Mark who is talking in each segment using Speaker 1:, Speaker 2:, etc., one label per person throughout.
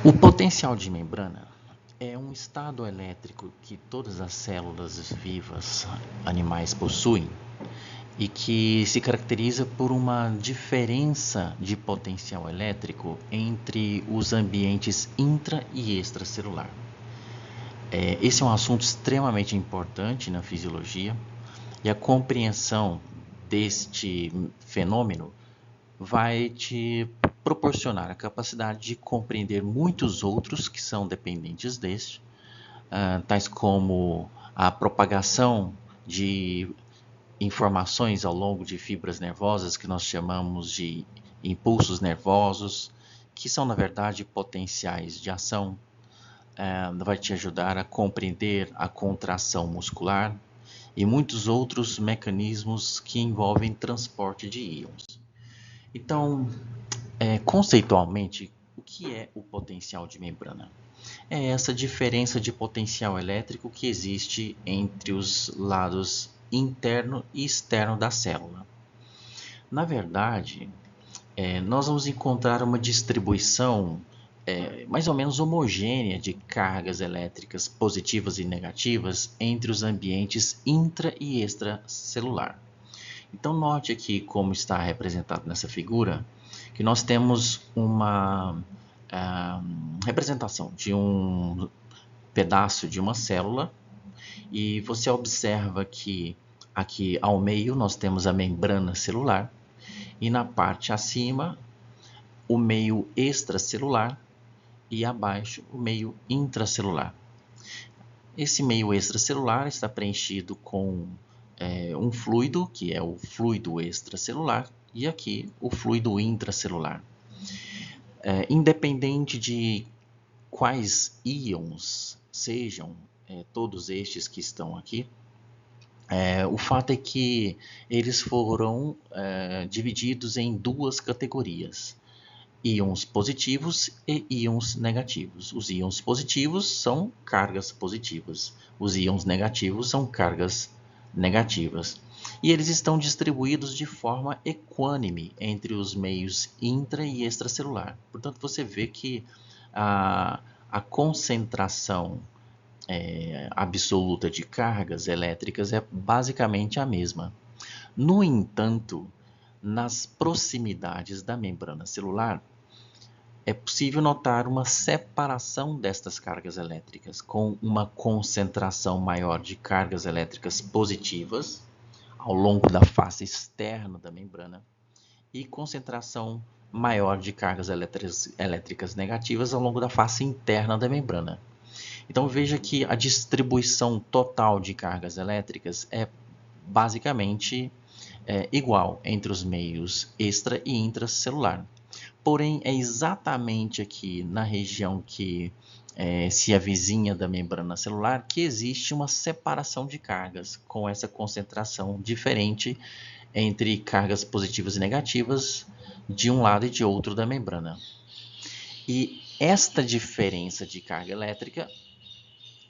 Speaker 1: O potencial de membrana é um estado elétrico que todas as células vivas animais possuem e que se caracteriza por uma diferença de potencial elétrico entre os ambientes intra e extracelular. Esse é um assunto extremamente importante na fisiologia e a compreensão deste fenômeno vai te proporcionar a capacidade de compreender muitos outros que são dependentes deste, tais como a propagação de informações ao longo de fibras nervosas que nós chamamos de impulsos nervosos, que são na verdade potenciais de ação. Vai te ajudar a compreender a contração muscular e muitos outros mecanismos que envolvem transporte de íons. Então, conceitualmente, o que é o potencial de membrana? É essa diferença de potencial elétrico que existe entre os lados interno e externo da célula. Na verdade, nós vamos encontrar uma distribuição mais ou menos homogênea de cargas elétricas positivas e negativas entre os ambientes intra e extracelular. Então note aqui como está representado nessa figura, que nós temos uma representação de um pedaço de uma célula e você observa que aqui ao meio nós temos a membrana celular e na parte acima o meio extracelular e abaixo o meio intracelular. Esse meio extracelular está preenchido com um fluido, que é o fluido extracelular, e aqui o fluido intracelular. Independente de quais íons sejam todos estes que estão aqui, o fato é que eles foram divididos em duas categorias: íons positivos e íons negativos. Os íons positivos são cargas positivas, os íons negativos são cargas negativas. E eles estão distribuídos de forma equânime entre os meios intra e extracelular. Portanto, você vê que a concentração absoluta de cargas elétricas é basicamente a mesma. No entanto, nas proximidades da membrana celular, é possível notar uma separação destas cargas elétricas, com uma concentração maior de cargas elétricas positivas ao longo da face externa da membrana e concentração maior de cargas elétricas negativas ao longo da face interna da membrana. Então veja que a distribuição total de cargas elétricas é basicamente igual entre os meios extra e intracelular. Porém, é exatamente aqui na região que se avizinha da membrana celular que existe uma separação de cargas, com essa concentração diferente entre cargas positivas e negativas de um lado e de outro da membrana. E esta diferença de carga elétrica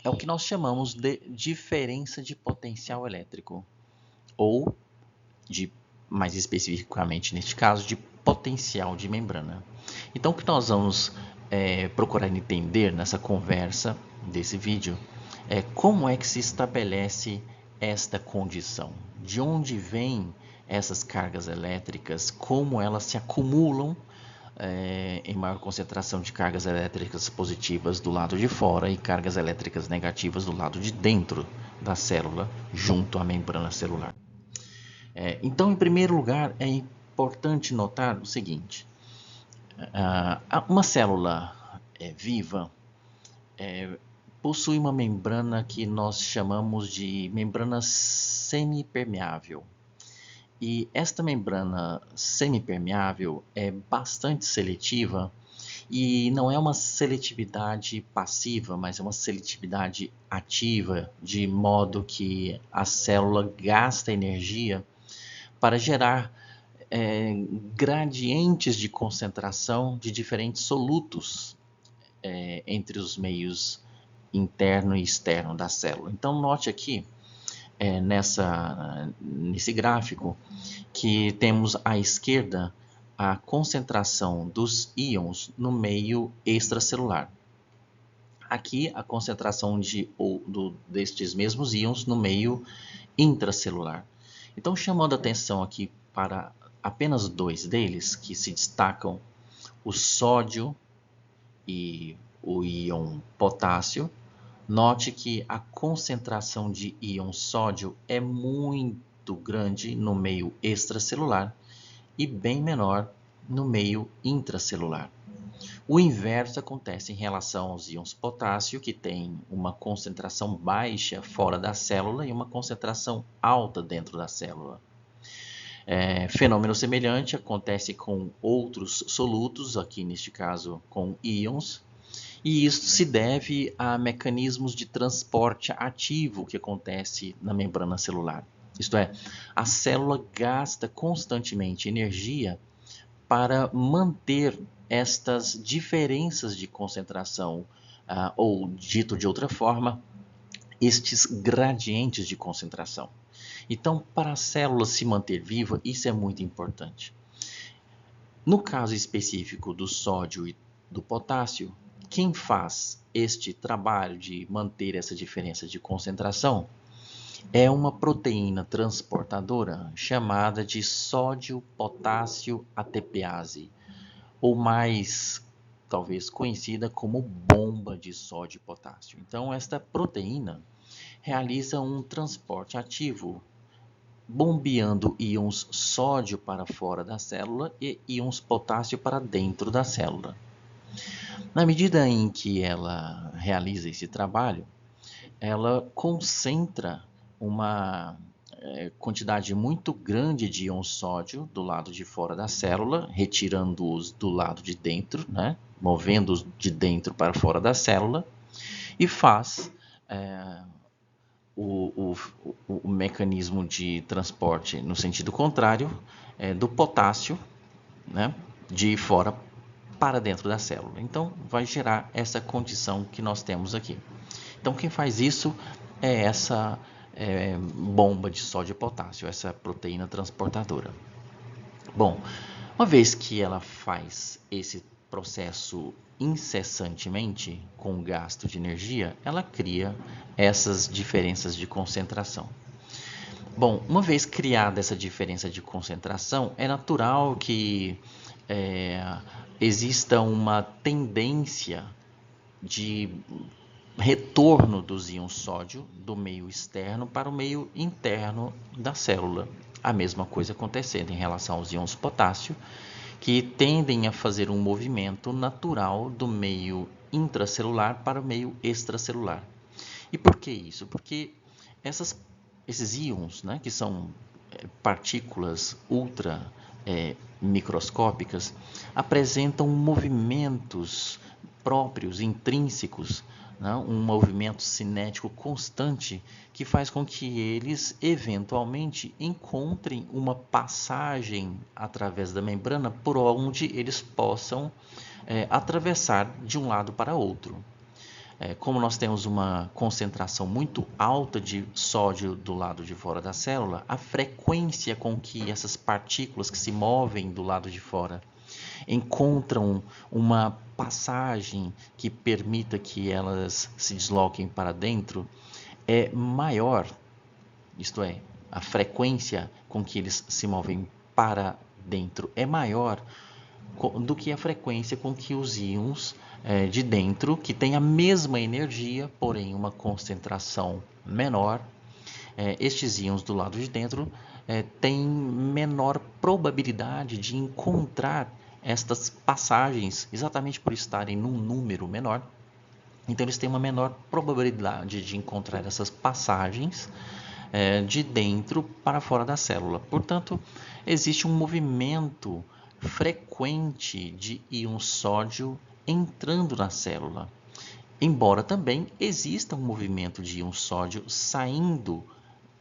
Speaker 1: é o que nós chamamos de diferença de potencial elétrico, ou, mais especificamente neste caso, de potencial de membrana. Então, o que nós vamos procurar entender nessa conversa desse vídeo é como é que se estabelece esta condição, de onde vêm essas cargas elétricas, como elas se acumulam em maior concentração de cargas elétricas positivas do lado de fora e cargas elétricas negativas do lado de dentro da célula, junto à membrana celular. Então, em primeiro lugar, é importante notar o seguinte: uma célula viva possui uma membrana que nós chamamos de membrana semipermeável. E esta membrana semipermeável é bastante seletiva e não é uma seletividade passiva, mas é uma seletividade ativa, de modo que a célula gasta energia para gerar gradientes de concentração de diferentes solutos entre os meios interno e externo da célula. Então note aqui nesse gráfico que temos à esquerda a concentração dos íons no meio extracelular. Aqui, a concentração destes mesmos íons no meio intracelular. Então, chamando a atenção aqui para apenas dois deles, que se destacam, o sódio e o íon potássio. Note que a concentração de íon sódio é muito grande no meio extracelular e bem menor no meio intracelular. O inverso acontece em relação aos íons potássio, que tem uma concentração baixa fora da célula e uma concentração alta dentro da célula. Fenômeno semelhante acontece com outros solutos, aqui neste caso com íons, e isso se deve a mecanismos de transporte ativo que acontece na membrana celular. Isto é, a célula gasta constantemente energia para manter estas diferenças de concentração, ou dito de outra forma, estes gradientes de concentração. Então, para a célula se manter viva, isso é muito importante. No caso específico do sódio e do potássio, quem faz este trabalho de manter essa diferença de concentração é uma proteína transportadora chamada de sódio-potássio ATPase, ou mais talvez conhecida como bomba de sódio e potássio. Então, esta proteína realiza um transporte ativo, bombeando íons sódio para fora da célula e íons potássio para dentro da célula. Na medida em que ela realiza esse trabalho, ela concentra uma quantidade muito grande de íons sódio do lado de fora da célula, retirando-os do lado de dentro, né? Movendo-os de dentro para fora da célula, e faz o mecanismo de transporte no sentido contrário do potássio, né? De fora para dentro da célula. Então, vai gerar essa condição que nós temos aqui. Então, quem faz isso é essa bomba de sódio e potássio, essa proteína transportadora. Bom, uma vez que ela faz esse processo incessantemente com gasto de energia, ela cria essas diferenças de concentração. Bom, uma vez criada essa diferença de concentração, é natural que exista uma tendência de retorno dos íons sódio do meio externo para o meio interno da célula. A mesma coisa acontecendo em relação aos íons potássio, que tendem a fazer um movimento natural do meio intracelular para o meio extracelular. E por que isso? Porque esses íons, né, que são partículas ultra microscópicas, apresentam movimentos próprios, intrínsecos, né? Um movimento cinético constante que faz com que eles eventualmente encontrem uma passagem através da membrana por onde eles possam atravessar de um lado para outro. Como nós temos uma concentração muito alta de sódio do lado de fora da célula, a frequência com que essas partículas que se movem do lado de fora encontram uma passagem que permita que elas se desloquem para dentro é maior, isto é, a frequência com que eles se movem para dentro é maior do que a frequência com que os íons de dentro, que tem a mesma energia, porém uma concentração menor, estes íons do lado de dentro têm menor probabilidade de encontrar estas passagens, exatamente por estarem num número menor. Então, eles têm uma menor probabilidade de encontrar essas passagens de dentro para fora da célula. Portanto, existe um movimento frequente de íons sódio entrando na célula, embora também exista um movimento de íons sódio saindo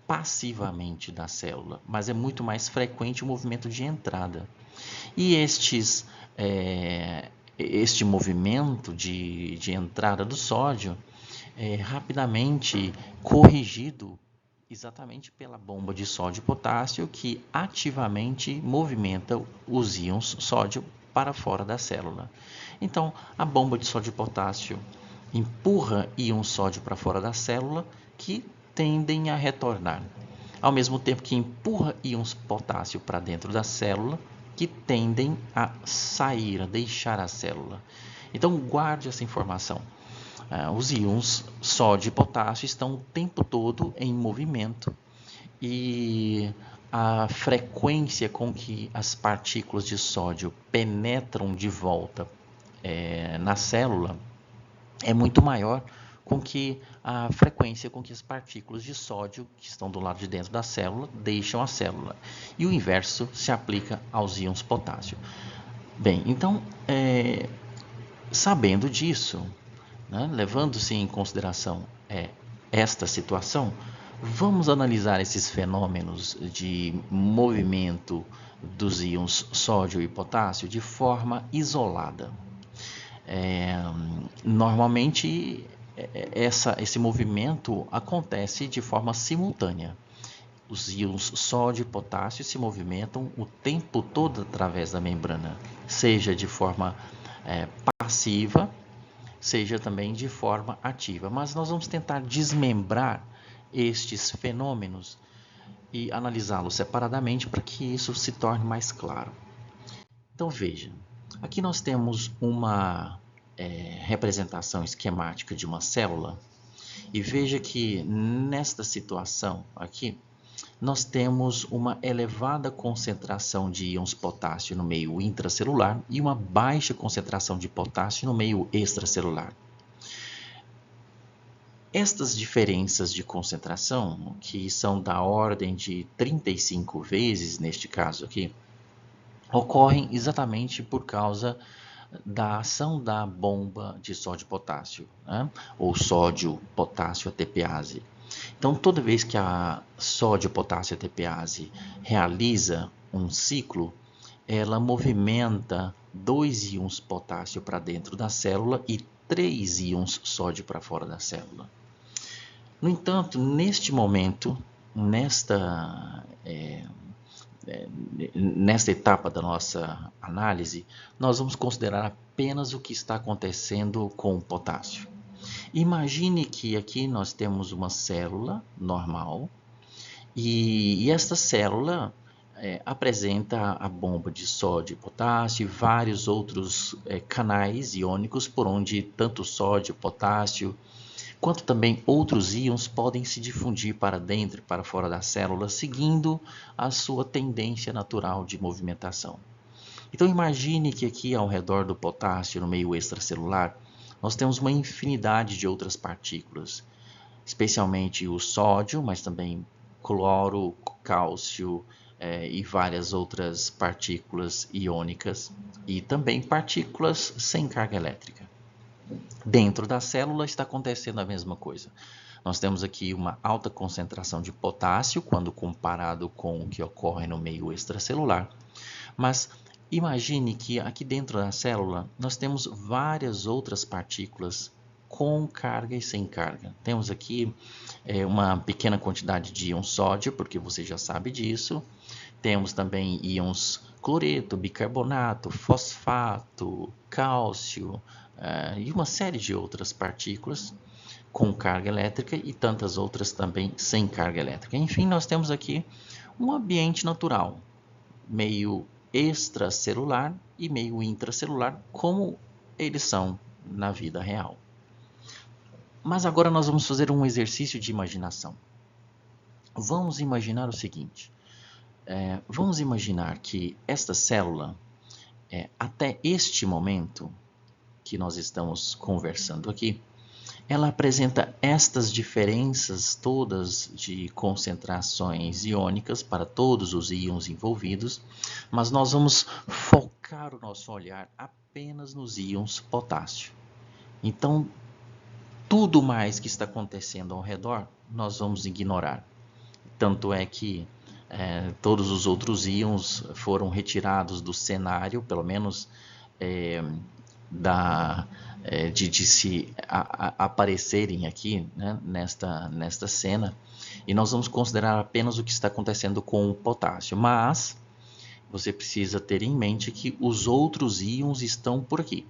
Speaker 1: passivamente da célula, mas é muito mais frequente o movimento de entrada. E este movimento de entrada do sódio é rapidamente corrigido exatamente pela bomba de sódio e potássio que ativamente movimenta os íons sódio para fora da célula. Então, a bomba de sódio e potássio empurra íons sódio para fora da célula que tendem a retornar, ao mesmo tempo que empurra íons potássio para dentro da célula que tendem a sair, a deixar a célula. Então, guarde essa informação. Os íons sódio e potássio estão o tempo todo em movimento e a frequência com que as partículas de sódio penetram de volta na célula é muito maior com que a frequência com que as partículas de sódio que estão do lado de dentro da célula deixam a célula. E o inverso se aplica aos íons potássio. Bem, então, sabendo disso, né, levando-se em consideração esta situação, vamos analisar esses fenômenos de movimento dos íons sódio e potássio de forma isolada. Normalmente, esse movimento acontece de forma simultânea. Os íons sódio e potássio se movimentam o tempo todo através da membrana, seja de forma passiva, seja também de forma ativa. Mas nós vamos tentar desmembrar estes fenômenos e analisá-los separadamente para que isso se torne mais claro. Então veja, aqui nós temos uma representação esquemática de uma célula e veja que nesta situação aqui nós temos uma elevada concentração de íons potássio no meio intracelular e uma baixa concentração de potássio no meio extracelular. Estas diferenças de concentração, que são da ordem de 35 vezes neste caso aqui, ocorrem exatamente por causa da ação da bomba de sódio-potássio, né? Ou sódio-potássio ATPase. Então, toda vez que a sódio-potássio ATPase realiza um ciclo, ela movimenta 2 íons potássio para dentro da célula e 3 íons sódio para fora da célula. No entanto, neste momento, nesta etapa da nossa análise, nós vamos considerar apenas o que está acontecendo com o potássio. Imagine que aqui nós temos uma célula normal e esta célula apresenta a bomba de sódio e potássio e vários outros canais iônicos por onde tanto sódio, potássio, quanto também outros íons podem se difundir para dentro e para fora da célula, seguindo a sua tendência natural de movimentação. Então imagine que aqui ao redor do potássio, no meio extracelular, nós temos uma infinidade de outras partículas, especialmente o sódio, mas também cloro, cálcio e várias outras partículas iônicas e também partículas sem carga elétrica. Dentro da célula está acontecendo a mesma coisa. Nós temos aqui uma alta concentração de potássio quando comparado com o que ocorre no meio extracelular, mas imagine que aqui dentro da célula nós temos várias outras partículas com carga e sem carga. Temos aqui uma pequena quantidade de íons sódio, porque você já sabe disso. Temos também íons cloreto, bicarbonato, fosfato, cálcio e uma série de outras partículas com carga elétrica e tantas outras também sem carga elétrica. Enfim, nós temos aqui um ambiente natural, meio extracelular e meio intracelular, como eles são na vida real. Mas agora nós vamos fazer um exercício de imaginação. Vamos imaginar o seguinte. Vamos imaginar que esta célula, até este momento que nós estamos conversando aqui, ela apresenta estas diferenças todas de concentrações iônicas para todos os íons envolvidos, mas nós vamos focar o nosso olhar apenas nos íons potássio. Então, tudo mais que está acontecendo ao redor, nós vamos ignorar. Tanto é que todos os outros íons foram retirados do cenário, pelo menos de se aparecerem aqui, né, nesta cena. E nós vamos considerar apenas o que está acontecendo com o potássio, mas você precisa ter em mente que os outros íons estão por aqui,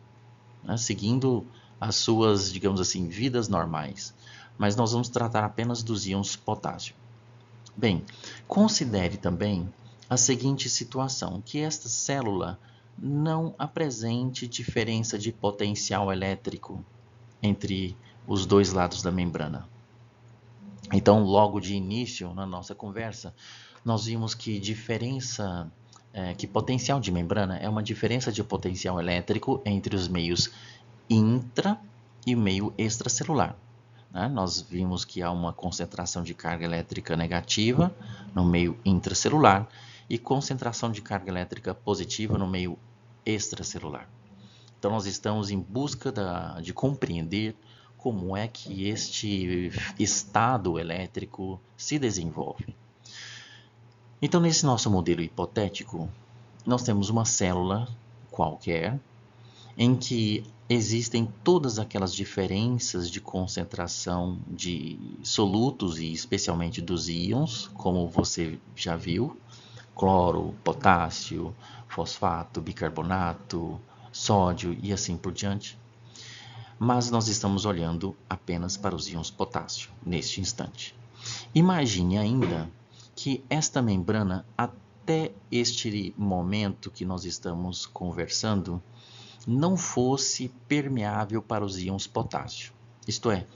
Speaker 1: né, seguindo as suas, digamos assim, vidas normais. Mas nós vamos tratar apenas dos íons potássio. Bem, considere também a seguinte situação, que esta célula não apresente diferença de potencial elétrico entre os dois lados da membrana. Então, logo de início, na nossa conversa, nós vimos que que potencial de membrana é uma diferença de potencial elétrico entre os meios intra e meio extracelular. Né? Nós vimos que há uma concentração de carga elétrica negativa no meio intracelular e concentração de carga elétrica positiva no meio extracelular. Então, nós estamos em busca de compreender como é que este estado elétrico se desenvolve. Então, nesse nosso modelo hipotético, nós temos uma célula qualquer em que existem todas aquelas diferenças de concentração de solutos e especialmente dos íons, como você já viu, cloro, potássio, fosfato, bicarbonato, sódio e assim por diante. Mas nós estamos olhando apenas para os íons potássio neste instante. Imagine ainda que esta membrana, até este momento que nós estamos conversando, não fosse permeável para os íons potássio. Isto é,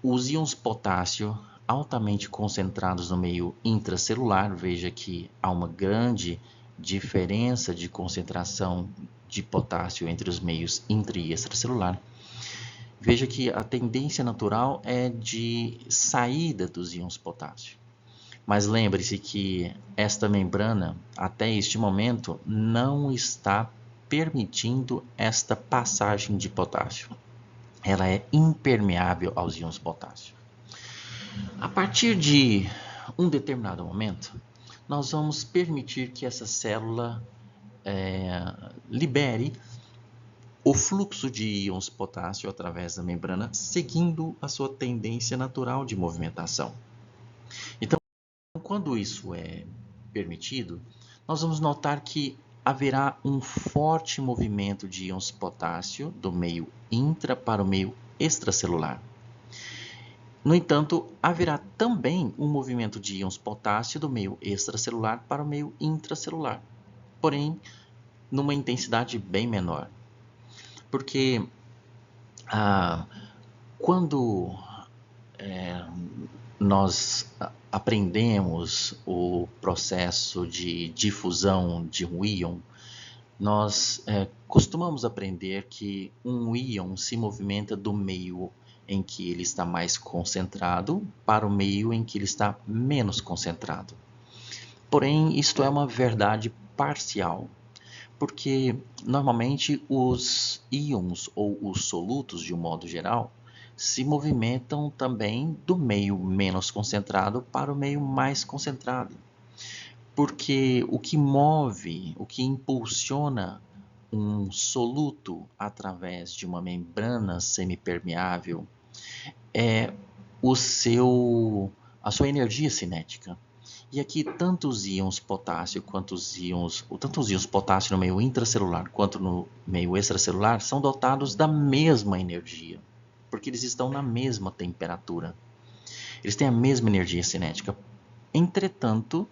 Speaker 1: os íons potássio altamente concentrados no meio intracelular, veja que há uma grande diferença de concentração de potássio entre os meios intra e extracelular. Veja que a tendência natural é de saída dos íons potássio. Mas lembre-se que esta membrana, até este momento, não está permitindo esta passagem de potássio. Ela é impermeável aos íons potássio. A partir de um determinado momento, nós vamos permitir que essa célula libere o fluxo de íons potássio através da membrana, seguindo a sua tendência natural de movimentação. Então, quando isso é permitido, nós vamos notar que haverá um forte movimento de íons potássio do meio intra para o meio extracelular. No entanto, haverá também um movimento de íons potássio do meio extracelular para o meio intracelular, porém numa intensidade bem menor. Porque quando nós aprendemos o processo de difusão de um íon, nós costumamos aprender que um íon se movimenta do meio em que ele está mais concentrado para o meio em que ele está menos concentrado. Porém, isto é uma verdade parcial, porque normalmente os íons ou os solutos, de um modo geral, se movimentam também do meio menos concentrado para o meio mais concentrado. Porque o que move, o que impulsiona um soluto através de uma membrana semipermeável é a sua energia cinética. E aqui, tanto os íons potássio tanto os íons potássio no meio intracelular quanto no meio extracelular são dotados da mesma energia, porque eles estão na mesma temperatura. Eles têm a mesma energia cinética. Entretanto,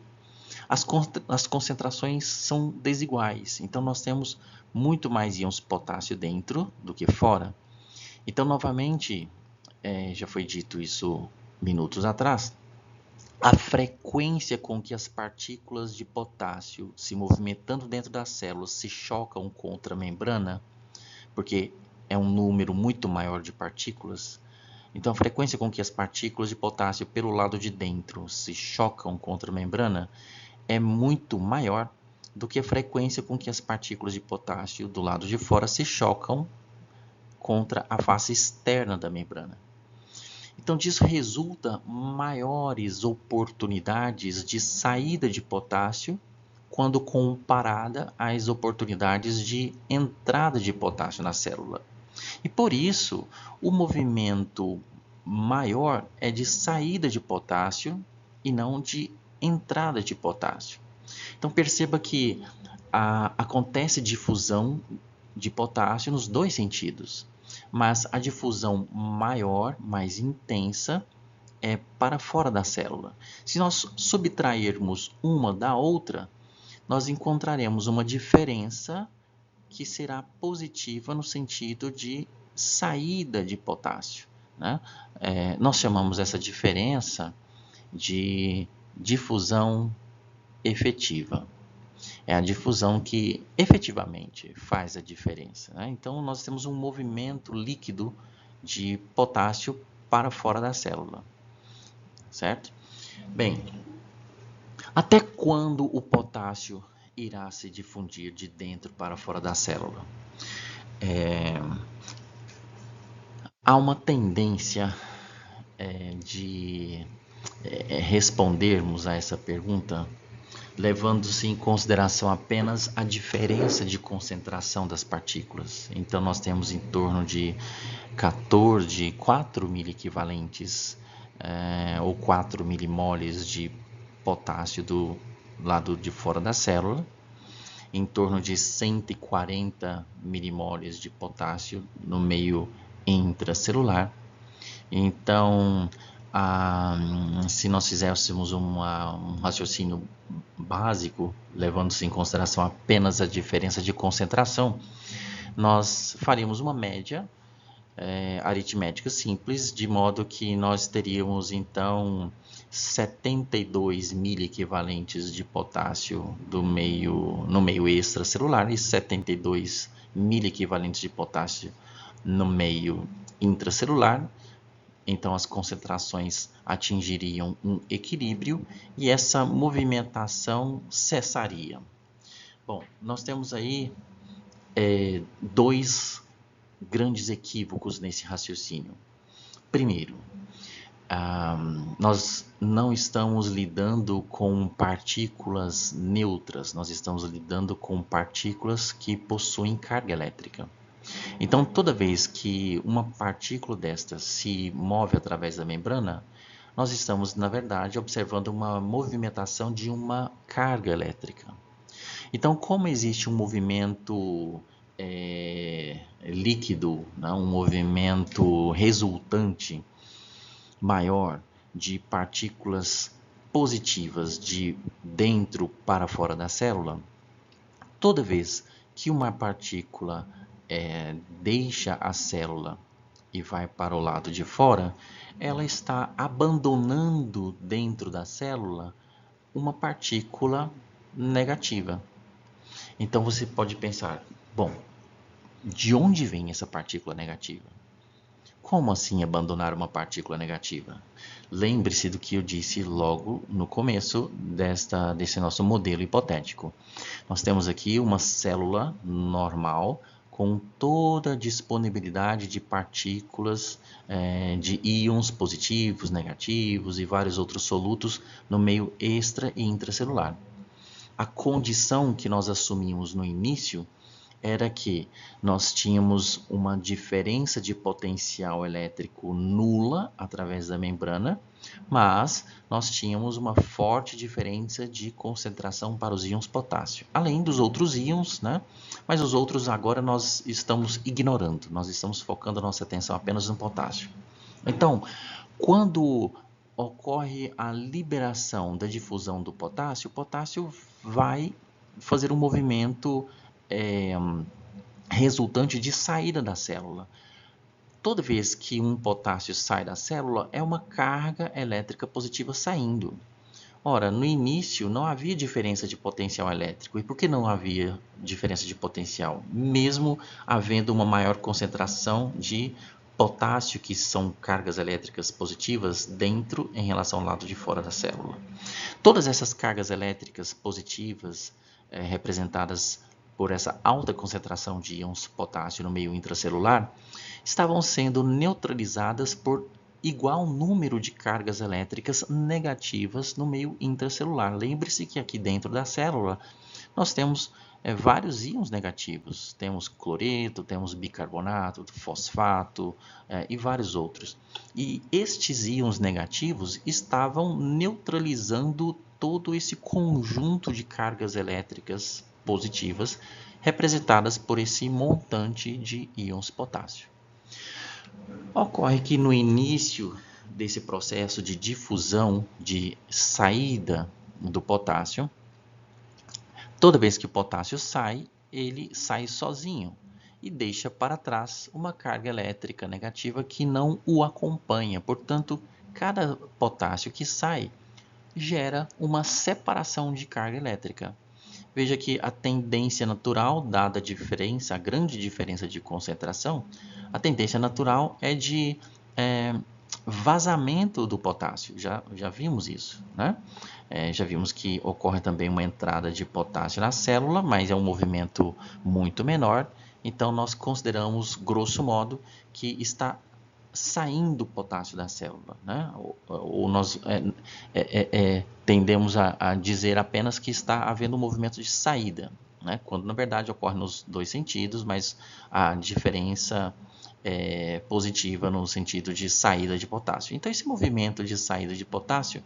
Speaker 1: as concentrações são desiguais. Então, nós temos muito mais íons potássio dentro do que fora. Então, novamente, já foi dito isso minutos atrás, a frequência com que as partículas de potássio se movimentando dentro das células se chocam contra a membrana, porque é um número muito maior de partículas. Então, a frequência com que as partículas de potássio pelo lado de dentro se chocam contra a membrana é muito maior do que a frequência com que as partículas de potássio do lado de fora se chocam contra a face externa da membrana. Então, disso resulta maiores oportunidades de saída de potássio quando comparada às oportunidades de entrada de potássio na célula. E por isso, o movimento maior é de saída de potássio e não de entrada de potássio. Então perceba que acontece difusão de potássio nos dois sentidos, mas a difusão maior, mais intensa, é para fora da célula. Se nós subtrairmos uma da outra, nós encontraremos uma diferença que será positiva no sentido de saída de potássio, né? Nós chamamos essa diferença de difusão efetiva. É a difusão que efetivamente faz a diferença, né? Então, nós temos um movimento líquido de potássio para fora da célula, certo? Bem, até quando o potássio irá se difundir de dentro para fora da célula? Há uma tendência de respondermos a essa pergunta levando-se em consideração apenas a diferença de concentração das partículas. Então, nós temos em torno de 4 miliequivalentes ou 4 milimoles de potássio do lado de fora da célula, em torno de 140 milimoles de potássio no meio intracelular. Então, se nós fizéssemos um raciocínio básico, levando-se em consideração apenas a diferença de concentração, nós faríamos uma média aritmética simples, de modo que nós teríamos então 72 miliequivalentes de potássio no meio extracelular e 72 miliequivalentes de potássio no meio intracelular. Então, as concentrações atingiriam um equilíbrio e essa movimentação cessaria. Bom, nós temos aí dois grandes equívocos nesse raciocínio. Primeiro, nós não estamos lidando com partículas neutras, nós estamos lidando com partículas que possuem carga elétrica. Então, toda vez que uma partícula desta se move através da membrana, nós estamos, na verdade, observando uma movimentação de uma carga elétrica. Então, como existe um movimento líquido, né, um movimento resultante maior de partículas positivas de dentro para fora da célula, toda vez que uma partícula deixa a célula e vai para o lado de fora, ela está abandonando dentro da célula uma partícula negativa. Então você pode pensar, bom, de onde vem essa partícula negativa? Como assim abandonar uma partícula negativa? Lembre-se do que eu disse logo no começo desse nosso modelo hipotético. Nós temos aqui uma célula normal com toda a disponibilidade de partículas de íons positivos, negativos e vários outros solutos no meio extra e intracelular. A condição que nós assumimos no início era que nós tínhamos uma diferença de potencial elétrico nula através da membrana, mas nós tínhamos uma forte diferença de concentração para os íons potássio, além dos outros íons, né? Mas os outros agora nós estamos ignorando, nós estamos focando a nossa atenção apenas no potássio. Então, quando ocorre a liberação da difusão do potássio, o potássio vai fazer um movimento resultante de saída da célula. Toda vez que um potássio sai da célula, é uma carga elétrica positiva saindo. Ora, no início não havia diferença de potencial elétrico. E por que não havia diferença de potencial? Mesmo havendo uma maior concentração de potássio, que são cargas elétricas positivas, dentro em relação ao lado de fora da célula. Todas essas cargas elétricas positivas, representadas por essa alta concentração de íons potássio no meio intracelular, estavam sendo neutralizadas por igual número de cargas elétricas negativas no meio intracelular. Lembre-se que aqui dentro da célula nós temos vários íons negativos. Temos cloreto, temos bicarbonato, fosfato e vários outros. E estes íons negativos estavam neutralizando todo esse conjunto de cargas elétricas positivas representadas por esse montante de íons potássio. Ocorre que no início desse processo de difusão, de saída do potássio, toda vez que o potássio sai, ele sai sozinho e deixa para trás uma carga elétrica negativa que não o acompanha. Portanto, cada potássio que sai gera uma separação de carga elétrica. Veja que a tendência natural, dada a grande diferença de concentração, a tendência natural é de vazamento do potássio. Já vimos isso, né? Já vimos que ocorre também uma entrada de potássio na célula, mas é um movimento muito menor. Então, nós consideramos, grosso modo, que está saindo potássio da célula, né? Ou nós tendemos a dizer apenas que está havendo um movimento de saída, né? Quando na verdade ocorre nos dois sentidos, mas a diferença é positiva no sentido de saída de potássio. Então esse movimento de saída de potássio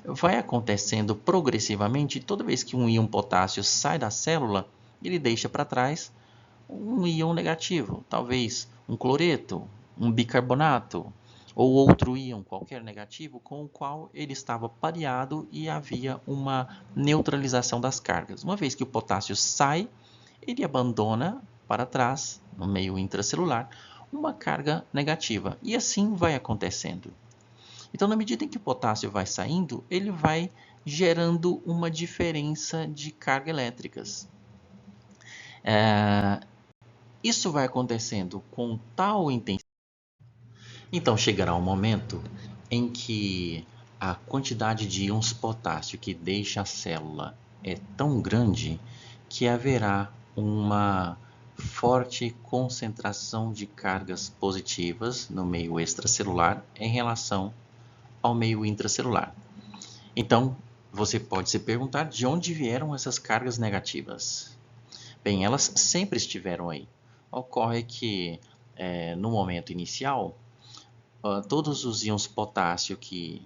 Speaker 1: vai acontecendo progressivamente. Toda vez que um íon potássio sai da célula, ele deixa para trás um íon negativo, talvez um cloreto, um bicarbonato ou outro íon qualquer negativo com o qual ele estava pareado e havia uma neutralização das cargas. Uma vez que o potássio sai, ele abandona para trás, no meio intracelular, uma carga negativa. E assim vai acontecendo. Então, na medida em que o potássio vai saindo, ele vai gerando uma diferença de cargas elétricas. Isso vai acontecendo com tal intensidade. Então chegará um momento em que a quantidade de íons potássio que deixa a célula é tão grande que haverá uma forte concentração de cargas positivas no meio extracelular em relação ao meio intracelular. Então, você pode se perguntar de onde vieram essas cargas negativas. Bem, elas sempre estiveram aí. Ocorre que no momento inicial, todos os íons potássio que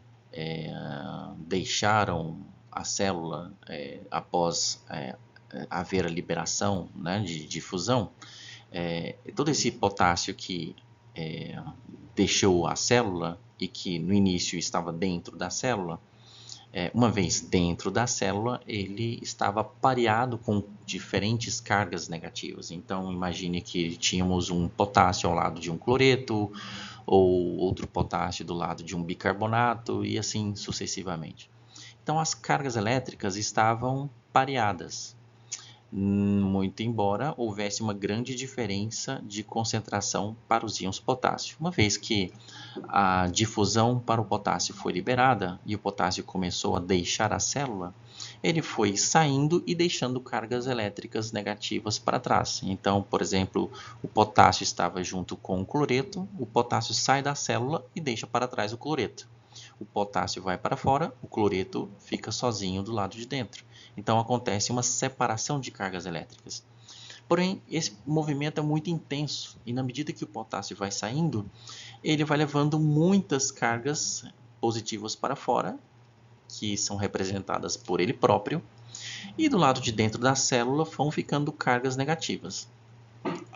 Speaker 1: deixaram a célula após haver a liberação, né, de difusão, todo esse potássio que deixou a célula e que no início estava dentro da célula, uma vez dentro da célula, ele estava pareado com diferentes cargas negativas. Então, imagine que tínhamos um potássio ao lado de um cloreto, ou outro potássio do lado de um bicarbonato, e assim sucessivamente. Então, as cargas elétricas estavam pareadas, muito embora houvesse uma grande diferença de concentração para os íons potássio. Uma vez que a difusão para o potássio foi liberada e o potássio começou a deixar a célula, ele foi saindo e deixando cargas elétricas negativas para trás. Então, por exemplo, o potássio estava junto com o cloreto, o potássio sai da célula e deixa para trás o cloreto. O potássio vai para fora, o cloreto fica sozinho do lado de dentro. Então acontece uma separação de cargas elétricas. Porém, esse movimento é muito intenso e na medida que o potássio vai saindo, ele vai levando muitas cargas positivas para fora, que são representadas por ele próprio, e do lado de dentro da célula vão ficando cargas negativas.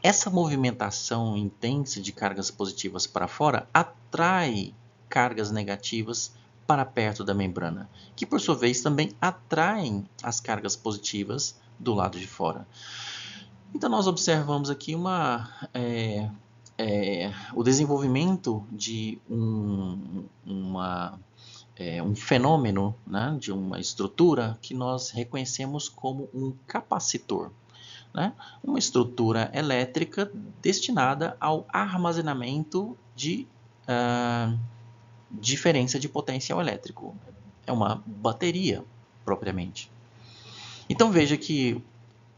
Speaker 1: Essa movimentação intensa de cargas positivas para fora atrai cargas negativas para perto da membrana, que por sua vez também atraem as cargas positivas do lado de fora. Então nós observamos aqui o desenvolvimento de um fenômeno, né, de uma estrutura que nós reconhecemos como um capacitor. Né? Uma estrutura elétrica destinada ao armazenamento de diferença de potencial elétrico. É uma bateria, propriamente. Então veja que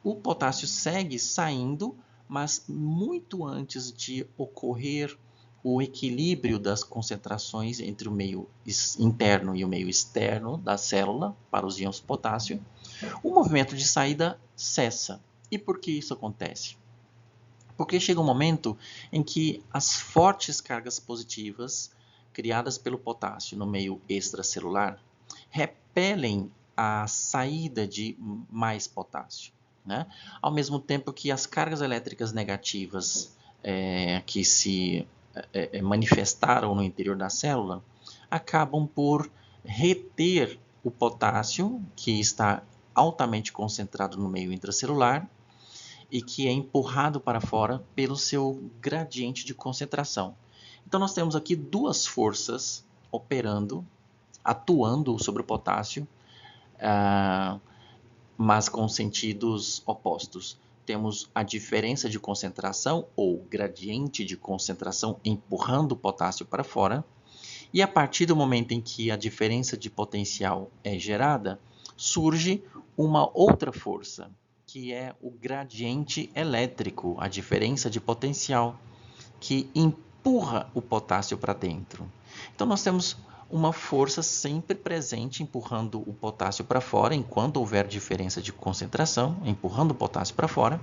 Speaker 1: o potássio segue saindo, mas muito antes de ocorrer o equilíbrio das concentrações entre o meio interno e o meio externo da célula para os íons potássio, o movimento de saída cessa. E por que isso acontece? Porque chega um momento em que as fortes cargas positivas criadas pelo potássio no meio extracelular repelem a saída de mais potássio, né? Ao mesmo tempo que as cargas elétricas negativas que se manifestaram no interior da célula acabam por reter o potássio, que está altamente concentrado no meio intracelular, e que é empurrado para fora pelo seu gradiente de concentração. Então nós temos aqui duas forças operando, atuando sobre o potássio, mas com sentidos opostos. Temos a diferença de concentração ou gradiente de concentração empurrando o potássio para fora, e a partir do momento em que a diferença de potencial é gerada, surge uma outra força, que é o gradiente elétrico, a diferença de potencial, que empurra o potássio para dentro. Então nós temos uma força sempre presente empurrando o potássio para fora, enquanto houver diferença de concentração, empurrando o potássio para fora,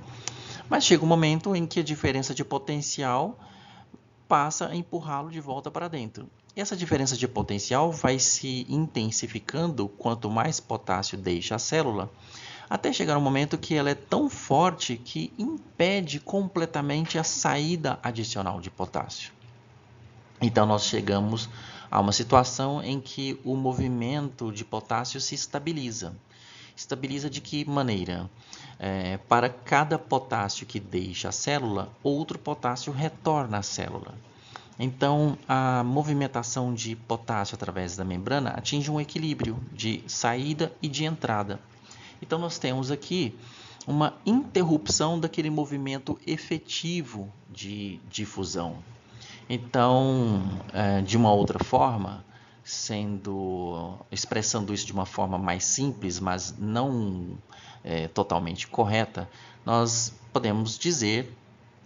Speaker 1: mas chega um momento em que a diferença de potencial passa a empurrá-lo de volta para dentro. Essa diferença de potencial vai se intensificando quanto mais potássio deixa a célula, até chegar um momento que ela é tão forte que impede completamente a saída adicional de potássio. Então nós chegamos a uma situação em que o movimento de potássio se estabiliza. Estabiliza de que maneira? Para cada potássio que deixa a célula, outro potássio retorna à célula. Então, a movimentação de potássio através da membrana atinge um equilíbrio de saída e de entrada. Então, nós temos aqui uma interrupção daquele movimento efetivo de difusão. Então, de uma outra forma, expressando isso de uma forma mais simples, mas não totalmente correta, nós podemos dizer,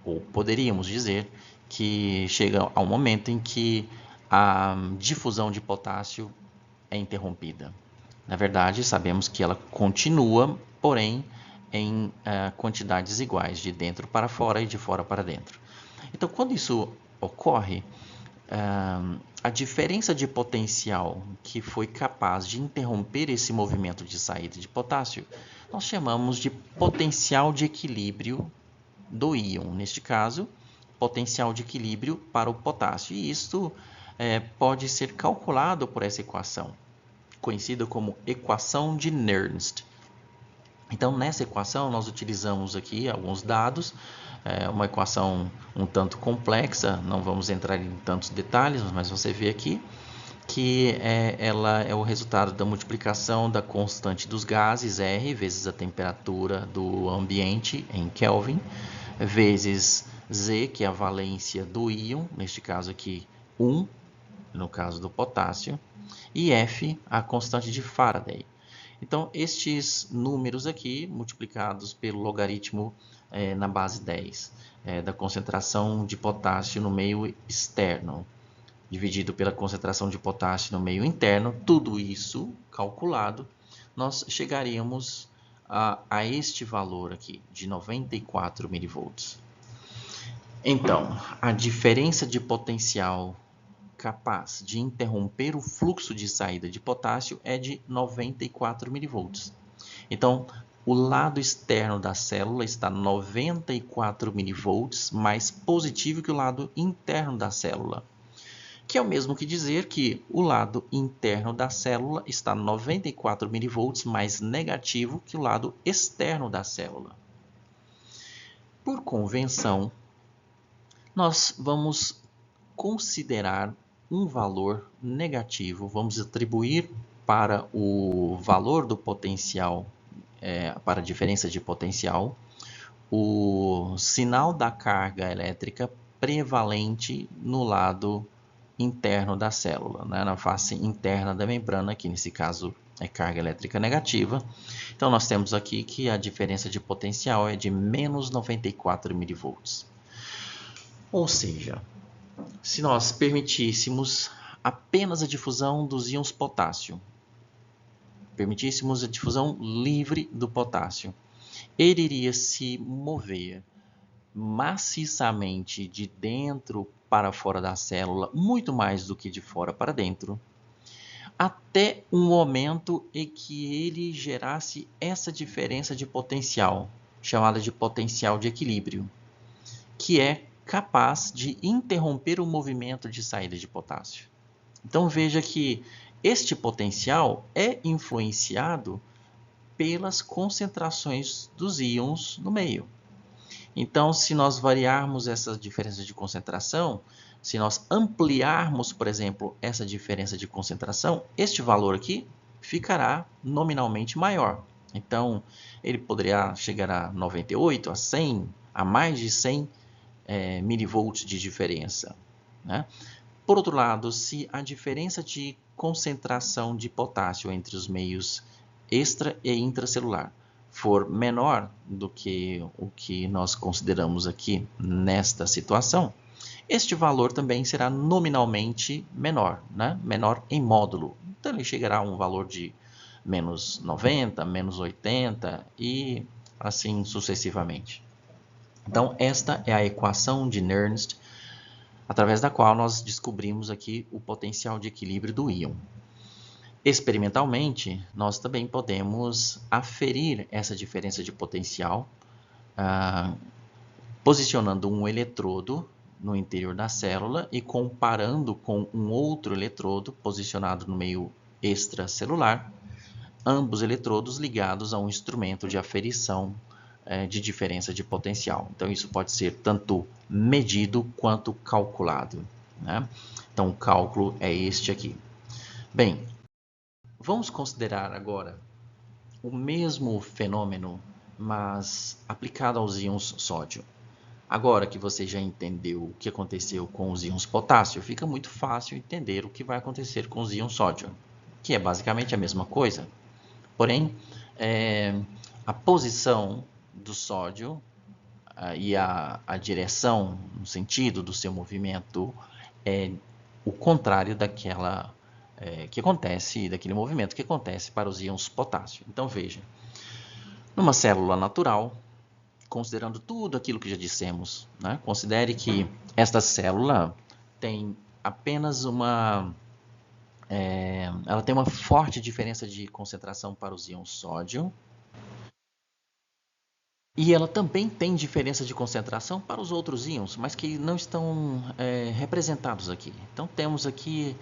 Speaker 1: ou poderíamos dizer, que chega ao momento em que a difusão de potássio é interrompida. Na verdade, sabemos que ela continua, porém em quantidades iguais, de dentro para fora e de fora para dentro. Então, quando isso ocorre, a diferença de potencial que foi capaz de interromper esse movimento de saída de potássio, nós chamamos de potencial de equilíbrio do íon. Neste caso, potencial de equilíbrio para o potássio. E isto pode ser calculado por essa equação, conhecida como equação de Nernst. Então, nessa equação, nós utilizamos aqui alguns dados, uma equação um tanto complexa, não vamos entrar em tantos detalhes, mas você vê aqui que ela é o resultado da multiplicação da constante dos gases, R, vezes a temperatura do ambiente, em Kelvin, vezes Z, que é a valência do íon, neste caso aqui 1, no caso do potássio, e F, a constante de Faraday. Então, estes números aqui, multiplicados pelo logaritmo na base 10, da concentração de potássio no meio externo, dividido pela concentração de potássio no meio interno, tudo isso calculado, nós chegaríamos a este valor aqui, de 94 milivolts. Então, a diferença de potencial capaz de interromper o fluxo de saída de potássio é de 94 milivolts. Então, o lado externo da célula está 94 milivolts mais positivo que o lado interno da célula, que é o mesmo que dizer que o lado interno da célula está 94 milivolts mais negativo que o lado externo da célula. Por convenção, nós vamos considerar um valor negativo, vamos atribuir para o valor do potencial, para a diferença de potencial, o sinal da carga elétrica prevalente no lado interno da célula, né? Na face interna da membrana, que nesse caso é carga elétrica negativa. Então nós temos aqui que a diferença de potencial é de menos 94 milivolts. Ou seja, se nós permitíssemos apenas a difusão dos íons potássio, permitíssemos a difusão livre do potássio, ele iria se mover maciçamente de dentro para fora da célula, muito mais do que de fora para dentro, até um momento em que ele gerasse essa diferença de potencial, chamada de potencial de equilíbrio, que é capaz de interromper o movimento de saída de potássio. Então veja que este potencial é influenciado pelas concentrações dos íons no meio. Então, se nós variarmos essa diferença de concentração, se nós ampliarmos, por exemplo, essa diferença de concentração, este valor aqui ficará nominalmente maior. Então, ele poderia chegar a 98, a 100, a mais de 100 milivolts de diferença, né? Por outro lado, se a diferença de concentração de potássio entre os meios extra e intracelular for menor do que o que nós consideramos aqui nesta situação, este valor também será nominalmente menor, né? Menor em módulo. Então ele chegará a um valor de menos 90, menos 80 e assim sucessivamente. Então esta é a equação de Nernst, através da qual nós descobrimos aqui o potencial de equilíbrio do íon. Experimentalmente, nós também podemos aferir essa diferença de potencial posicionando um eletrodo no interior da célula e comparando com um outro eletrodo posicionado no meio extracelular, ambos eletrodos ligados a um instrumento de aferição de diferença de potencial. Então, isso pode ser tanto medido quanto calculado, né? Então, o cálculo é este aqui. Bem, vamos considerar agora o mesmo fenômeno, mas aplicado aos íons sódio. Agora que você já entendeu o que aconteceu com os íons potássio, fica muito fácil entender o que vai acontecer com os íons sódio, que é basicamente a mesma coisa. Porém, a posição do sódio e a direção, no sentido do seu movimento, é o contrário daquela que acontece, daquele movimento que acontece para os íons potássio. Então veja, numa célula natural, considerando tudo aquilo que já dissemos, né? Considere que esta célula tem apenas ela tem uma forte diferença de concentração para os íons sódio. E ela também tem diferença de concentração para os outros íons, mas que não estão representados aqui. Então temos aqui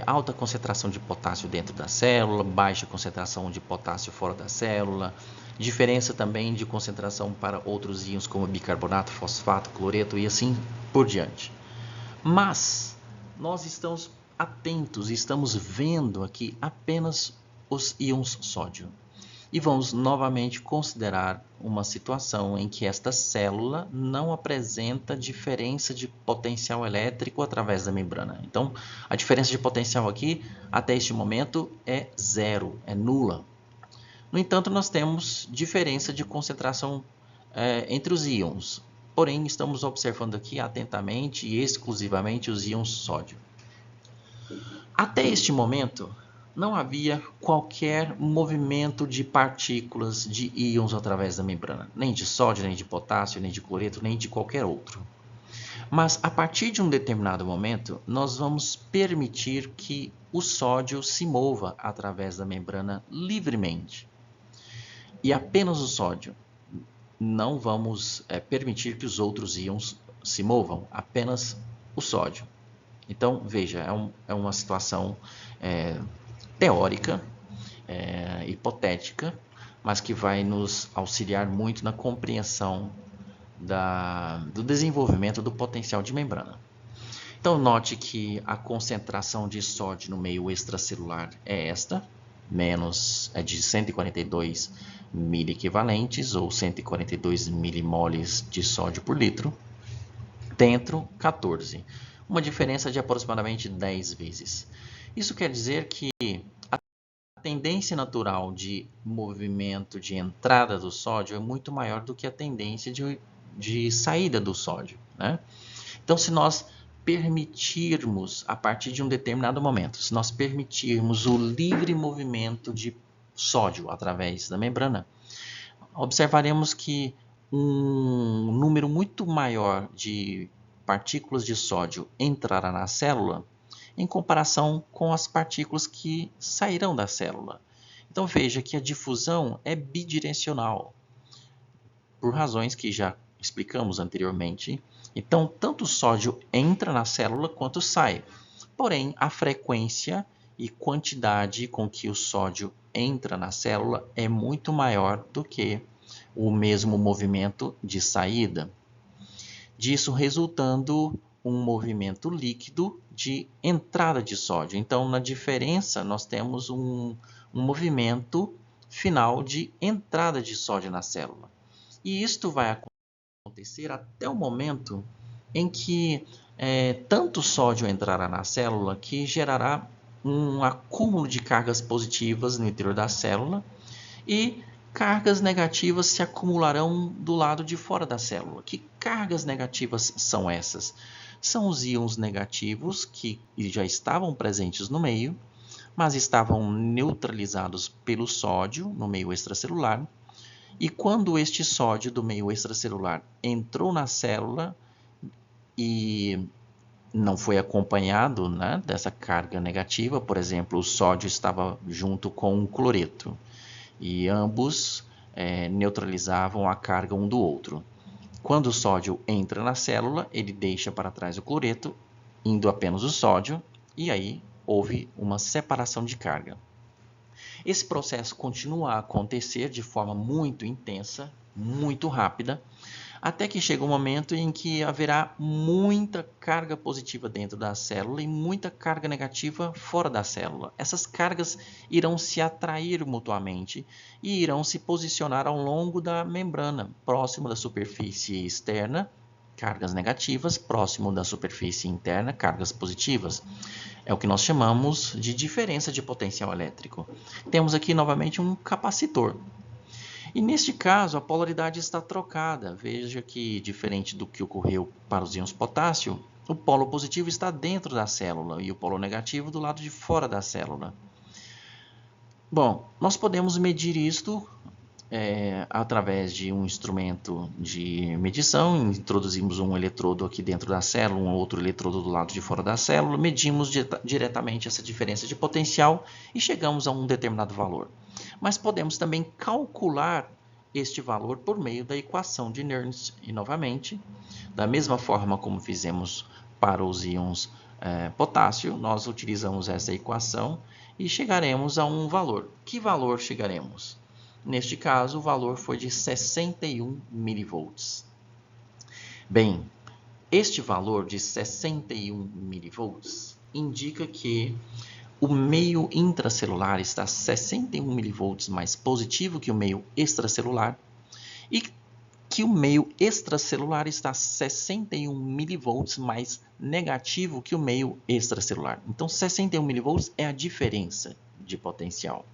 Speaker 1: alta concentração de potássio dentro da célula, baixa concentração de potássio fora da célula, diferença também de concentração para outros íons como bicarbonato, fosfato, cloreto e assim por diante. Mas nós estamos atentos e estamos vendo aqui apenas os íons sódio. E vamos novamente considerar uma situação em que esta célula não apresenta diferença de potencial elétrico através da membrana. Então, a diferença de potencial aqui, até este momento, é zero, é nula. No entanto, nós temos diferença de concentração entre os íons. Porém, estamos observando aqui atentamente e exclusivamente os íons sódio. Até este momento, não havia qualquer movimento de partículas de íons através da membrana, nem de sódio, nem de potássio, nem de cloreto, nem de qualquer outro. Mas a partir de um determinado momento, nós vamos permitir que o sódio se mova através da membrana livremente. E apenas o sódio. Não vamos permitir que os outros íons se movam, apenas o sódio. Então, veja, é uma situação teórica, hipotética, mas que vai nos auxiliar muito na compreensão do desenvolvimento do potencial de membrana. Então, note que a concentração de sódio no meio extracelular é esta, é de 142 miliequivalentes, ou 142 milimoles de sódio por litro, dentro 14, uma diferença de aproximadamente 10 vezes. Isso quer dizer que a tendência natural de movimento de entrada do sódio é muito maior do que a tendência de saída do sódio, né? Então, se nós permitirmos, a partir de um determinado momento, se nós permitirmos o livre movimento de sódio através da membrana, observaremos que um número muito maior de partículas de sódio entrará na célula em comparação com as partículas que sairão da célula. Então veja que a difusão é bidirecional, por razões que já explicamos anteriormente. Então, tanto o sódio entra na célula quanto sai. Porém, a frequência e quantidade com que o sódio entra na célula é muito maior do que o mesmo movimento de saída. Disso resultando um movimento líquido de entrada de sódio. Então, na diferença, nós temos um movimento final de entrada de sódio na célula. E isto vai acontecer até o momento em que tanto sódio entrará na célula que gerará um acúmulo de cargas positivas no interior da célula e cargas negativas se acumularão do lado de fora da célula. Que cargas negativas são essas? São os íons negativos que já estavam presentes no meio, mas estavam neutralizados pelo sódio no meio extracelular. E quando este sódio do meio extracelular entrou na célula e não foi acompanhado, né, dessa carga negativa, por exemplo, o sódio estava junto com o cloreto e ambos neutralizavam a carga um do outro. Quando o sódio entra na célula, ele deixa para trás o cloreto, indo apenas o sódio, e aí houve uma separação de carga. Esse processo continua a acontecer de forma muito intensa, muito rápida, até que chega um momento em que haverá muita carga positiva dentro da célula e muita carga negativa fora da célula. Essas cargas irão se atrair mutuamente e irão se posicionar ao longo da membrana, próximo da superfície externa, cargas negativas, próximo da superfície interna, cargas positivas. É o que nós chamamos de diferença de potencial elétrico. Temos aqui novamente um capacitor. E neste caso, a polaridade está trocada. Veja que, diferente do que ocorreu para os íons potássio, o polo positivo está dentro da célula e o polo negativo do lado de fora da célula. Bom, nós podemos medir isto através de um instrumento de medição. Introduzimos um eletrodo aqui dentro da célula, um outro eletrodo do lado de fora da célula, medimos diretamente essa diferença de potencial e chegamos a um determinado valor. Mas podemos também calcular este valor por meio da equação de Nernst. E novamente, da mesma forma como fizemos para os íons potássio, nós utilizamos essa equação e chegaremos a um valor. Que valor chegaremos? Neste caso, o valor foi de 61 milivolts. Bem, este valor de 61 milivolts indica que o meio intracelular está 61 milivolts mais positivo que o meio extracelular e que o meio extracelular está 61 milivolts mais negativo que o meio extracelular. Então, 61 milivolts é a diferença de potencial.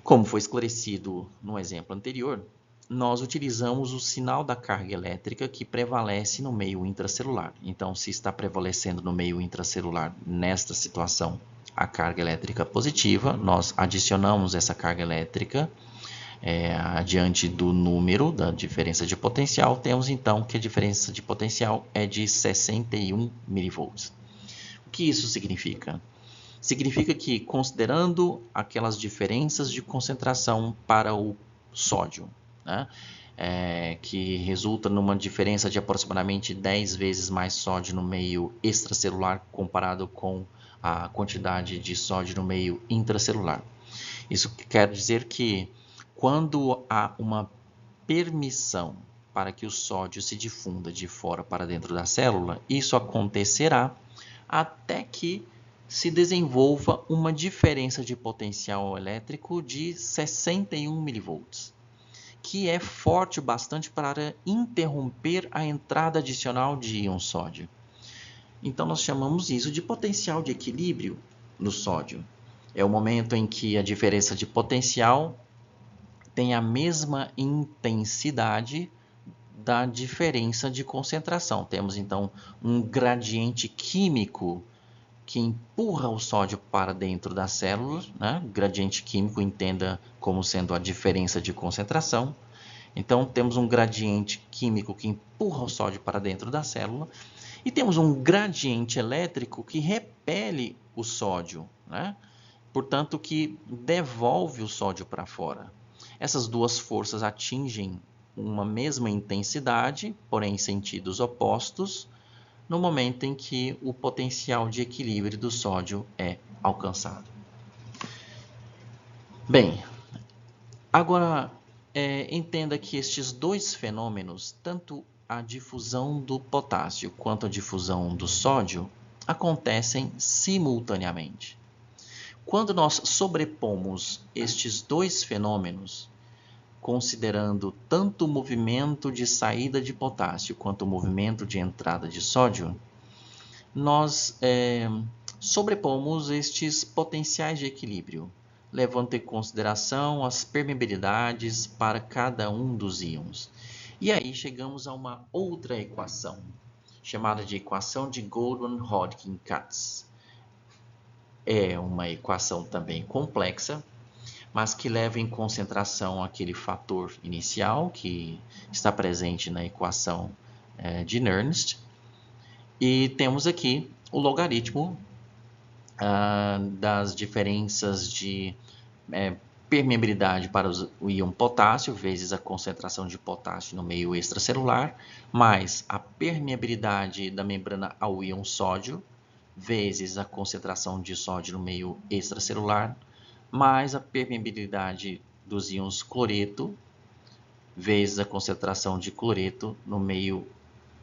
Speaker 1: Como foi esclarecido no exemplo anterior, nós utilizamos o sinal da carga elétrica que prevalece no meio intracelular. Então, se está prevalecendo no meio intracelular, nesta situação, a carga elétrica positiva, nós adicionamos essa carga elétrica adiante do número da diferença de potencial, temos então que a diferença de potencial é de 61 milivolts. O que isso significa? Significa que, considerando aquelas diferenças de concentração para o sódio, né, que resulta numa diferença de aproximadamente 10 vezes mais sódio no meio extracelular comparado com a quantidade de sódio no meio intracelular. Isso quer dizer que, quando há uma permissão para que o sódio se difunda de fora para dentro da célula, isso acontecerá até que se desenvolva uma diferença de potencial elétrico de 61 milivolts, que é forte o bastante para interromper a entrada adicional de íon sódio. Então, nós chamamos isso de potencial de equilíbrio no sódio. É o momento em que a diferença de potencial tem a mesma intensidade da diferença de concentração. Temos, então, um gradiente químico que empurra o sódio para dentro da célula, né? Gradiente químico entenda como sendo a diferença de concentração. Então, temos um gradiente químico que empurra o sódio para dentro da célula e temos um gradiente elétrico que repele o sódio, né? Portanto, que devolve o sódio para fora. Essas duas forças atingem uma mesma intensidade, porém em sentidos opostos, no momento em que o potencial de equilíbrio do sódio é alcançado. Bem, agora entenda que estes dois fenômenos, tanto a difusão do potássio quanto a difusão do sódio, acontecem simultaneamente. Quando nós sobrepomos estes dois fenômenos, considerando tanto o movimento de saída de potássio quanto o movimento de entrada de sódio, nós sobrepomos estes potenciais de equilíbrio, levando em consideração as permeabilidades para cada um dos íons. E aí chegamos a uma outra equação, chamada de equação de Goldman-Hodgkin-Katz. É uma equação também complexa, mas que leva em consideração aquele fator inicial que está presente na equação de Nernst. E temos aqui o logaritmo das diferenças de permeabilidade para o íon potássio, vezes a concentração de potássio no meio extracelular, mais a permeabilidade da membrana ao íon sódio, vezes a concentração de sódio no meio extracelular, mais a permeabilidade dos íons cloreto, vezes a concentração de cloreto no meio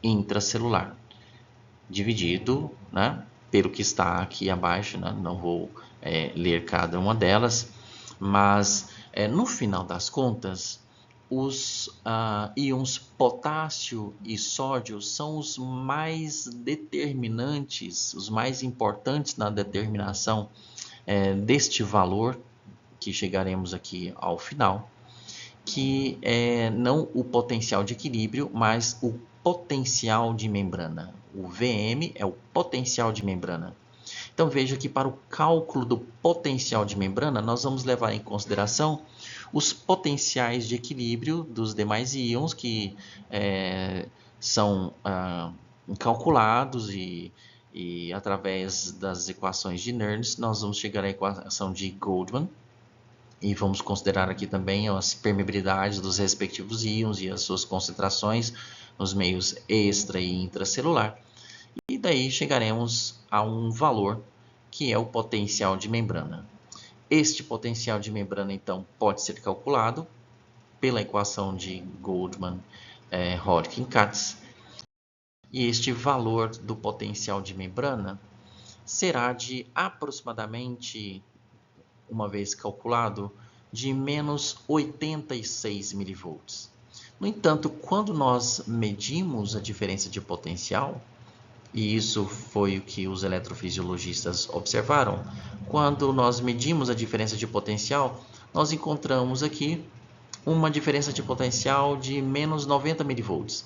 Speaker 1: intracelular, dividido, né, pelo que está aqui abaixo, né? Não vou ler cada uma delas, mas no final das contas, os íons potássio e sódio são os mais determinantes, os mais importantes na determinação deste valor, que chegaremos aqui ao final, que é não o potencial de equilíbrio, mas o potencial de membrana. O VM é o potencial de membrana. Então veja que para o cálculo do potencial de membrana, nós vamos levar em consideração os potenciais de equilíbrio dos demais íons que são calculados e através das equações de Nernst, nós vamos chegar à equação de Goldman e vamos considerar aqui também as permeabilidades dos respectivos íons e as suas concentrações nos meios extra e intracelular. E daí chegaremos a um valor que é o potencial de membrana. Este potencial de membrana, então, pode ser calculado pela equação de Goldman-Hodgkin-Katz. E este valor do potencial de membrana será de aproximadamente, uma vez calculado, de menos 86 milivolts. No entanto, quando nós medimos a diferença de potencial, e isso foi o que os eletrofisiologistas observaram, quando nós medimos a diferença de potencial, nós encontramos aqui uma diferença de potencial de menos 90 milivolts.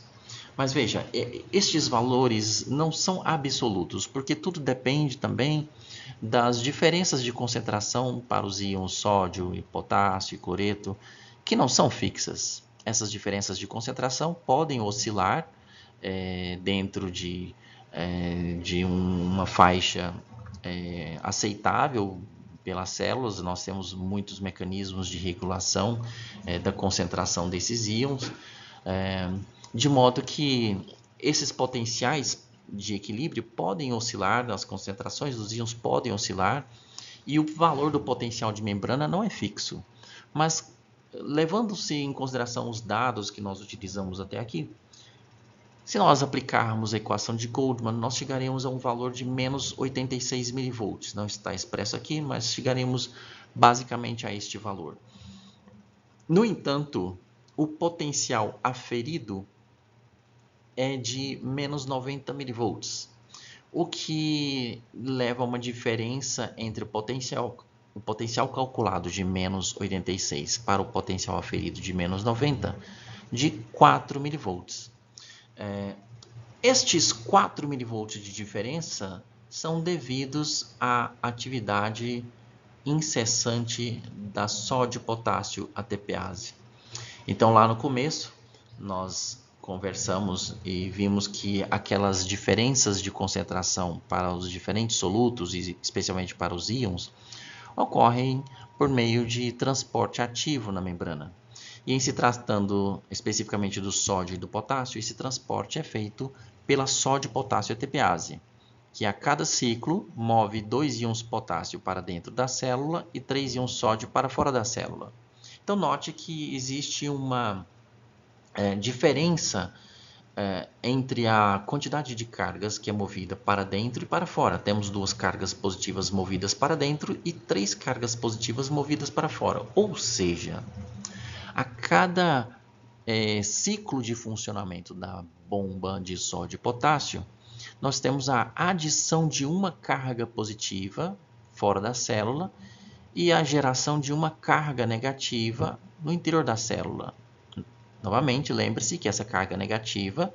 Speaker 1: Mas veja, estes valores não são absolutos, porque tudo depende também das diferenças de concentração para os íons sódio, e potássio e cloreto, que não são fixas. Essas diferenças de concentração podem oscilar dentro de uma faixa aceitável pelas células. Nós temos muitos mecanismos de regulação da concentração desses íons, de modo que esses potenciais de equilíbrio podem oscilar, as concentrações dos íons podem oscilar, e o valor do potencial de membrana não é fixo. Mas, levando-se em consideração os dados que nós utilizamos até aqui, se nós aplicarmos a equação de Goldman, nós chegaremos a um valor de menos 86 milivolts. Não está expresso aqui, mas chegaremos basicamente a este valor. No entanto, o potencial aferido é de menos 90 milivolts, o que leva a uma diferença entre o potencial calculado de menos 86 para o potencial aferido de menos 90 de 4 milivolts. Estes 4 milivolts de diferença são devidos à atividade incessante da sódio-potássio ATPase. Então, lá no começo, nós conversamos e vimos que aquelas diferenças de concentração para os diferentes solutos, e especialmente para os íons, ocorrem por meio de transporte ativo na membrana. E em se tratando especificamente do sódio e do potássio, esse transporte é feito pela sódio-potássio ATPase, que a cada ciclo move 2 íons potássio para dentro da célula e 3 íons sódio para fora da célula. Então note que existe uma diferença entre a quantidade de cargas que é movida para dentro e para fora. Temos 2 cargas positivas movidas para dentro e 3 cargas positivas movidas para fora. Ou seja, a cada ciclo de funcionamento da bomba de sódio e potássio, nós temos a adição de uma carga positiva fora da célula e a geração de uma carga negativa no interior da célula. Novamente, lembre-se que essa carga negativa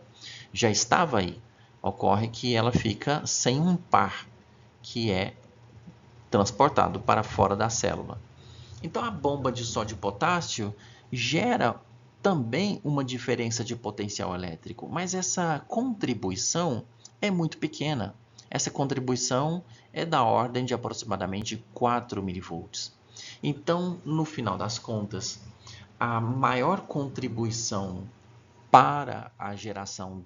Speaker 1: já estava aí. Ocorre que ela fica sem um par, que é transportado para fora da célula. Então, a bomba de sódio e potássio gera também uma diferença de potencial elétrico, mas essa contribuição é muito pequena. Essa contribuição é da ordem de aproximadamente 4 mV. Então, no final das contas, a maior contribuição para a geração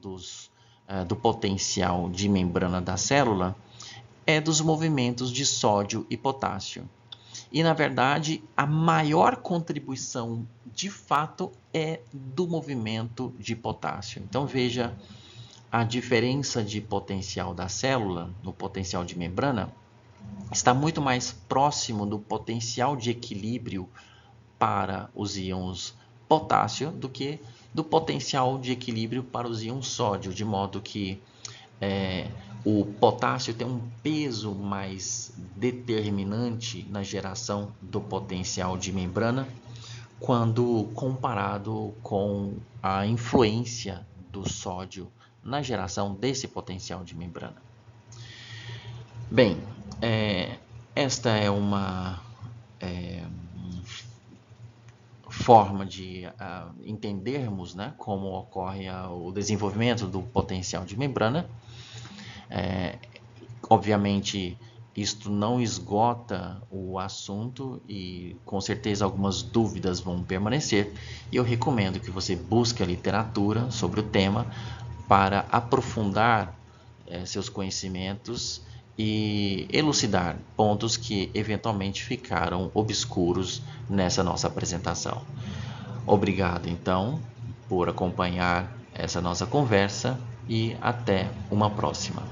Speaker 1: do potencial de membrana da célula é dos movimentos de sódio e potássio. E, na verdade, a maior contribuição, de fato, é do movimento de potássio. Então, veja a diferença de potencial da célula, no potencial de membrana, está muito mais próximo do potencial de equilíbrio para os íons potássio do que do potencial de equilíbrio para os íons sódio, de modo que o potássio tem um peso mais determinante na geração do potencial de membrana quando comparado com a influência do sódio na geração desse potencial de membrana. Bem, esta é uma forma de entendermos, né, como ocorre o desenvolvimento do potencial de membrana. Obviamente, isto não esgota o assunto e com certeza algumas dúvidas vão permanecer. E eu recomendo que você busque a literatura sobre o tema para aprofundar seus conhecimentos e elucidar pontos que eventualmente ficaram obscuros nessa nossa apresentação. Obrigado, então, por acompanhar essa nossa conversa e até uma próxima.